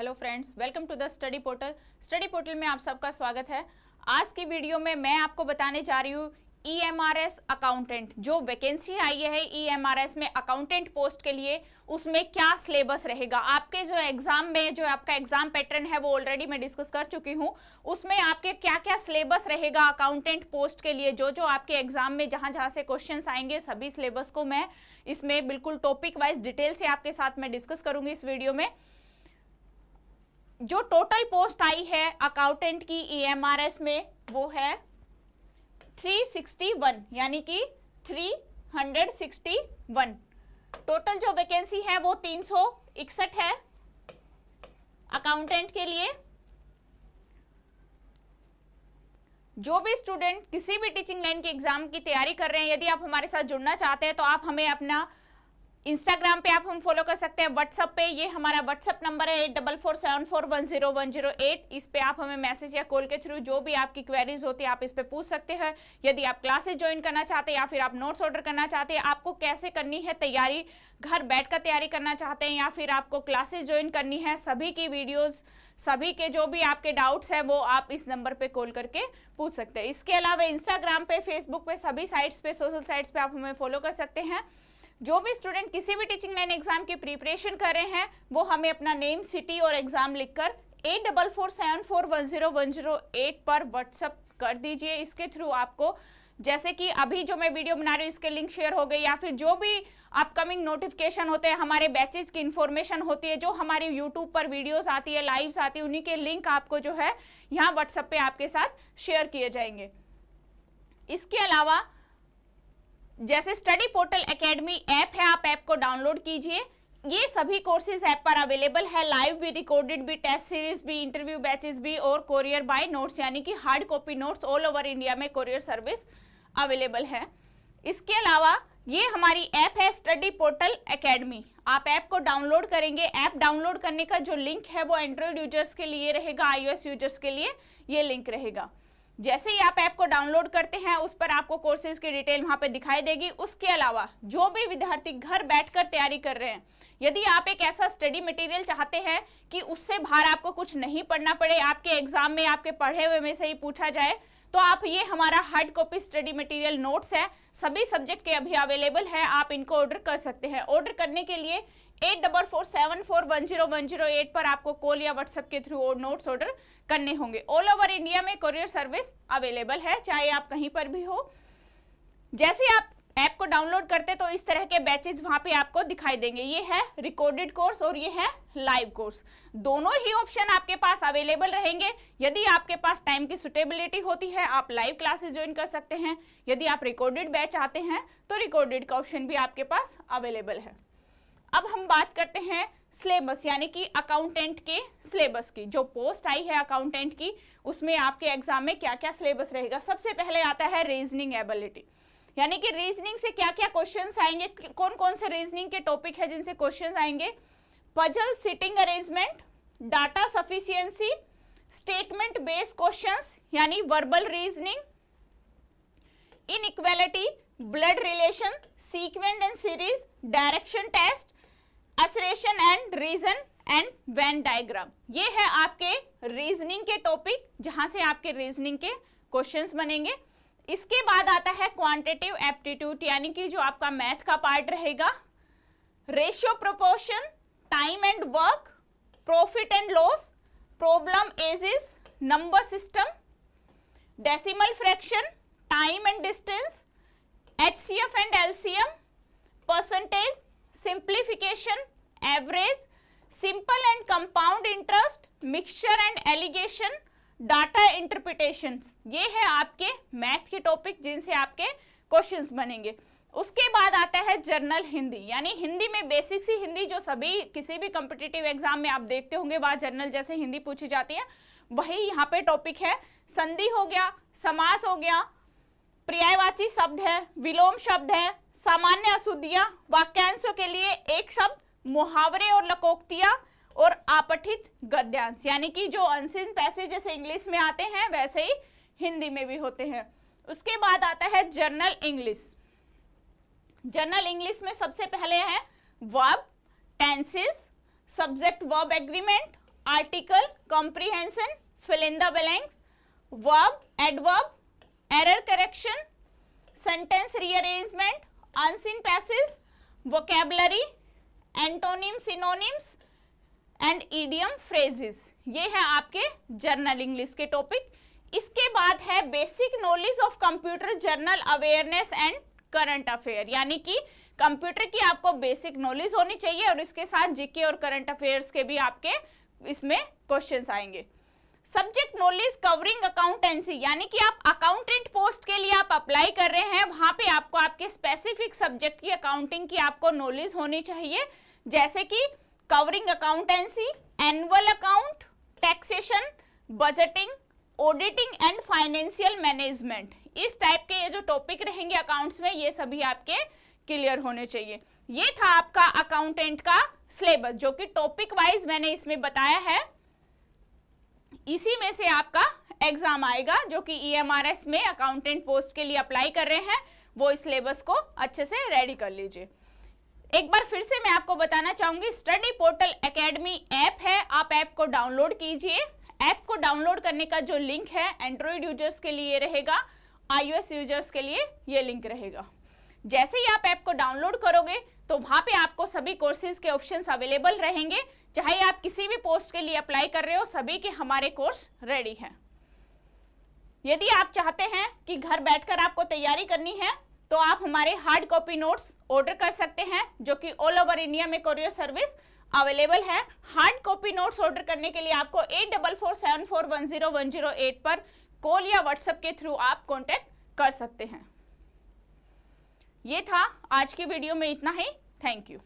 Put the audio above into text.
Hello friends, welcome to the study portal. Study portal में आप सबका स्वागत है। आज की वीडियो में मैं आपको बताने जा रही हूँ EMRS अकाउंटेंट, जो वैकेंसी आई है EMRS में अकाउंटेंट पोस्ट के लिए, उसमें क्या सिलेबस रहेगा। आपके जो एग्जाम में जो आपका एग्जाम पैटर्न है वो ऑलरेडी मैं डिस्कस कर चुकी हूँ। उसमें आपके क्या क्या सिलेबस रहेगा अकाउंटेंट पोस्ट के लिए, जो आपके एग्जाम में जहाँ जहाँ से क्वेश्चंस आएंगे, सभी सिलेबस को मैं इसमें बिल्कुल टॉपिक वाइज डिटेल से आपके साथ मैं डिस्कस करूंगी इस वीडियो में। जो टोटल पोस्ट आई है अकाउंटेंट की EMRS में वो है 361, यानी कि 361। टोटल जो वैकेंसी है वो 361 है अकाउंटेंट के लिए। जो भी स्टूडेंट किसी भी टीचिंग लाइन के एग्जाम की तैयारी कर रहे हैं, यदि आप हमारे साथ जुड़ना चाहते हैं तो आप हमें अपना इंस्टाग्राम पे आप हम फॉलो कर सकते हैं, व्हाट्सएप पे ये हमारा व्हाट्सएप नंबर है 8447410108। इस पे आप हमें मैसेज या कॉल के थ्रू जो भी आपकी क्वेरीज होती है आप इस पे पूछ सकते हैं। यदि आप क्लासेस ज्वाइन करना चाहते हैं या फिर आप नोट्स ऑर्डर करना चाहते हैं, आपको कैसे करनी है तैयारी, घर बैठकर तैयारी करना चाहते हैं या फिर आपको क्लासेस ज्वाइन करनी है, सभी की वीडियोज, सभी के जो भी आपके डाउट्स हैं वो आप इस नंबर पे कॉल करके पूछ सकते हैं। इसके अलावा इंस्टाग्राम पे, फेसबुक पे, सभी साइट्स पे, सोशल साइट्स पे आप हमें फॉलो कर सकते हैं। जो भी स्टूडेंट किसी भी टीचिंग लाइन एग्जाम की प्रिपरेशन कर रहे हैं वो हमें अपना नेम, सिटी और एग्जाम लिखकर 8447410108 पर व्हाट्सएप कर दीजिए। इसके थ्रू आपको, जैसे कि अभी जो मैं वीडियो बना रही हूँ इसके लिंक शेयर हो गई, या फिर जो भी अपकमिंग नोटिफिकेशन होते हैं, हमारे बैचेज की इंफॉर्मेशन होती है, जो हमारी यूट्यूब पर वीडियोस आती है, लाइव्स आती है, उन्हीं के लिंक आपको जो है यहाँ व्हाट्सएप पे आपके साथ शेयर किए जाएंगे। इसके अलावा जैसे स्टडी पोर्टल एकेडमी ऐप है, आप ऐप को डाउनलोड कीजिए। ये सभी कोर्सेज ऐप पर अवेलेबल है, लाइव भी, रिकॉर्डेड भी, टेस्ट सीरीज भी, इंटरव्यू बैचेस भी और कोरियर बाय नोट्स, यानी कि hard copy notes all over India में कोरियर सर्विस अवेलेबल है। इसके अलावा ये हमारी ऐप है स्टडी पोर्टल एकेडमी। आप ऐप को डाउनलोड करेंगे, ऐप डाउनलोड करने का जो लिंक है वो एंड्रॉइड यूजर्स के लिए रहेगा, iOS यूजर्स के लिए ये लिंक रहेगा। जैसे ही आप ऐप को डाउनलोड करते हैं उस पर आपको कोर्सेज की डिटेल वहां पे दिखाई देगी। उसके अलावा जो भी विद्यार्थी घर बैठकर तैयारी कर रहे हैं, यदि आप एक ऐसा स्टडी मटेरियल चाहते हैं कि उससे बाहर आपको कुछ नहीं पढ़ना पड़े, आपके एग्जाम में आपके पढ़े हुए में से ही पूछा जाए, तो आप ये हमारा hard copy study material notes है, सभी सब्जेक्ट के अभी अवेलेबल है, आप इनको ऑर्डर कर सकते हैं। ऑर्डर करने के लिए 8447410108 पर आपको कॉल या व्हाट्सएप के थ्रू नोट्स ऑर्डर करने होंगे। ऑल ओवर इंडिया में कोरियर सर्विस अवेलेबल है, चाहे आप कहीं पर भी हो। जैसे आप ऐप को डाउनलोड करते तो इस तरह के बैचेज वहां पे आपको दिखाई देंगे। ये है रिकॉर्डेड कोर्स और ये है लाइव कोर्स, दोनों ही ऑप्शन आपके पास अवेलेबल रहेंगे। यदि आपके पास टाइम की सुटेबिलिटी होती है आप लाइव क्लासेस ज्वाइन कर सकते हैं, यदि आप रिकॉर्डेड बैच आते हैं तो रिकॉर्डेड का ऑप्शन भी आपके पास अवेलेबल है। अब हम बात करते हैं सिलेबस, यानी कि अकाउंटेंट के सिलेबस की। जो पोस्ट आई है अकाउंटेंट की, उसमें आपके एग्जाम में क्या क्या सिलेबस रहेगा। सबसे पहले आता है रीजनिंग एबिलिटी, यानी कि रीजनिंग से क्या क्या क्वेश्चंस आएंगे, कौन कौन से रीजनिंग के टॉपिक है जिनसे क्वेश्चंस आएंगे। Puzzle, sitting arrangement, data sufficiency, statement based questions यानी verbal reasoning, inequality, blood relation, sequence and series, direction test, assertion and reason and Venn diagram. ये है आपके रीजनिंग के टॉपिक, जहां से आपके रीजनिंग के क्वेश्चंस बनेंगे। इसके बाद आता है क्वांटिटेटिव एप्टीट्यूड, यानी कि जो आपका मैथ का पार्ट रहेगा। Ratio proportion, time and work, profit and loss, problem ages, number system, decimal fraction, time and distance, HCF and LCM, percentage, simplification, average, simple and compound interest, mixture and alligation, data interpretation. ये है आपके math के topic जिनसे आपके questions बनेंगे। उसके बाद आता है जर्नल हिंदी, यानी हिंदी में बेसिक सी हिंदी, जो सभी किसी भी कॉम्पिटिटिव एग्जाम में आप देखते होंगे वहां जर्नल जैसे हिंदी पूछी जाती है, वही यहाँ पे टॉपिक है। संधि हो गया, समास हो गया, पर्यायवाची शब्द है, विलोम शब्द है, सामान्य अशुद्धियां, वाक्यांशों के लिए एक शब्द, मुहावरे और लोकोक्तियां और आपठित गद्यांश, यानी कि जो अनसीन पैसेज जैसे इंग्लिश में आते हैं वैसे ही हिंदी में भी होते हैं। उसके बाद आता है जर्नल इंग्लिश। जर्नल इंग्लिश में सबसे पहले है verb, tenses, subject verb agreement, article, comprehension, fill in the blanks, verb, adverb, error correction, sentence rearrangement, unseen passage, vocabulary, antonym, synonyms and idiom phrases. ये है आपके जर्नल इंग्लिश के topic. इसके बाद है basic knowledge of computer, journal awareness and current affair, यानी कि computer की आपको बेसिक नॉलेज होनी चाहिए और इसके साथ जीके और करंट अफेयर्स के भी आपके इसमें क्वेश्चंस आएंगे। सब्जेक्ट नॉलेज कवरिंग अकाउंटेंसी, यानी कि आप अकाउंटेंट पोस्ट के लिए आप अप्लाई कर रहे हैं, वहां पे आपको आपके स्पेसिफिक सब्जेक्ट की अकाउंटिंग की आपको नॉलेज होनी चाहिए, जैसे कि covering accountancy, annual account, taxation, budgeting, auditing and financial management. इस टाइप के ये जो टॉपिक रहेंगे अकाउंट्स में, ये सभी आपके क्लियर होने चाहिए। ये था आपका अकाउंटेंट का सिलेबस, जो कि टॉपिक वाइज मैंने इसमें बताया है। इसी में से आपका एग्जाम आएगा, जो कि EMRS में अकाउंटेंट पोस्ट के लिए अप्लाई कर रहे हैं, वो इस सिलेबस को अच्छे से रेडी कर लीजिए। एक बार फिर से मैं आपको बताना चाहूंगी, स्टडी पोर्टल एकेडमी ऐप है, आप ऐप को डाउनलोड कीजिए। ऐप को डाउनलोड करने का जो लिंक है एंड्रॉइड यूजर्स के लिए रहेगा, iOS यूजर्स के लिए ये लिंक रहेगा। जैसे ही आप ऐप को डाउनलोड करोगे तो वहां पे आपको सभी कोर्सेज के ऑप्शंस अवेलेबल रहेंगे, चाहे आप किसी भी पोस्ट के लिए अप्लाई कर रहे हो, सभी के हमारे कोर्स रेडी हैं। यदि आप चाहते हैं कि घर बैठकर आपको तैयारी करनी है तो आप हमारे हार्ड कॉपी नोट्स ऑर्डर कर सकते हैं, जो कि ऑल ओवर इंडिया में कोरियर सर्विस अवेलेबल है। हार्ड कॉपी नोट्स ऑर्डर करने के लिए आपको 8447410108 पर कॉल या व्हाट्सएप के थ्रू आप कॉन्टेक्ट कर सकते हैं। ये था आज की वीडियो में इतना ही। Thank you.